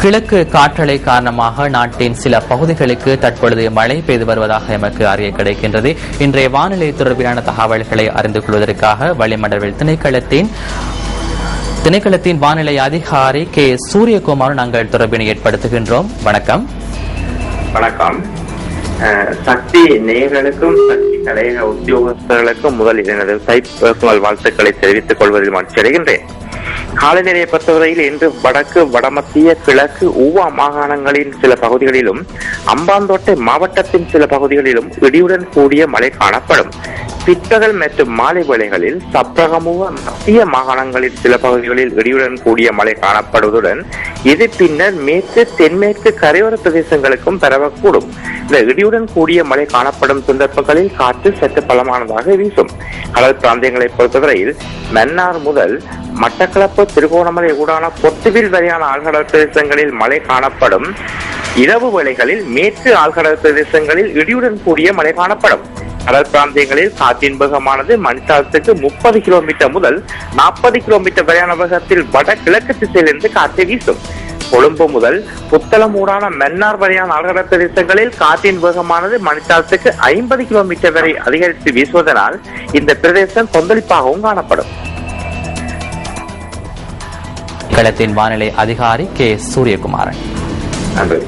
கிழக்கு காற்றலை காரணமாக நாட்டின் சில பகுதிகளுக்கு தற்பொழுது மழை பெய்து வருவதாக எமக்கு அறிய கிடைக்கின்றது. இன்றைய வானிலை தொடர்பிலான தகவல்களை அறிந்து கொள்வதற்காக வளிமண்டல திணைக்களத்தின் வானிலை அதிகாரி கே சூரியகுமார் நாங்கள் தொடர்பினை ஏற்படுத்துகின்றோம். வணக்கம். வணக்கம். சக்தி நேயர்களுக்கும் சக்தி கலையக உத்தியோகஸ்தர்களுக்கும் முதலில் எனது பர்சனல் வாழ்த்துக்களை தெரிவித்துக் கொள்வதில் மகிழ்ச்சி அடைகின்றேன். காலநிலையை பொறுத்தவரையில் இன்று வடக்கு, வடமத்திய, கிழக்கு, ஊவா மாகாணங்களின் சில பகுதிகளிலும் அம்பாந்தோட்டை மாவட்டத்தின் சில பகுதிகளிலும் இடியுடன் கூடிய மழை காணப்படும். பிற்பகல் மற்றும் மாலை வேளைகளில் சப்ரகமுவ மத்திய மாகாணங்களின் சில பகுதிகளில் இடியுடன் கூடிய மழை காணப்படுவதுடன் இது பின்னர் மேற்கு, தென்மேற்கு கரையோர பிரதேசங்களுக்கும் பரவக்கூடும். இந்த இடியுடன் கூடிய மழை காணப்படும் சந்தர்ப்பங்களில் காற்று சற்று பலமானதாக வீசும். கடல் பிராந்தியங்களை பொறுத்தவரையில் மன்னார் முதல் மட்டக்களப்பு, திருகோணமலை ஊடான பொத்துவில் வரையான ஆழ்கடல் பிரதேசங்களில் மழை காணப்படும். இரவு வேளைகளில் மேற்கு ஆழ்கடல் பிரதேசங்களில் இடியுடன் கூடிய மழை காணப்படும். கடல் பிராந்தியங்களில் காற்றின் வேகமானது மணித்தாரத்துக்கு 30 கிலோமீட்டர் முதல் 40 கிலோமீட்டர் வரையான வேகத்தில் வடகிழக்கு திசையிலிருந்து காற்று வீசும். கொழும்பு முதல் புத்தளம் ஊடான மன்னார் வரையான ஆழ்கடல் பிரதேசங்களில் காற்றின் வேகமானது மணித்தாரத்துக்கு 50 கிலோமீட்டர் வரை அதிகரித்து வீசுவதனால் இந்த பிரதேசம் கொந்தளிப்பாகவும் காணப்படும். களத்தின் வானிலை அதிகாரி கே சூரியகுமாரன். நன்றி.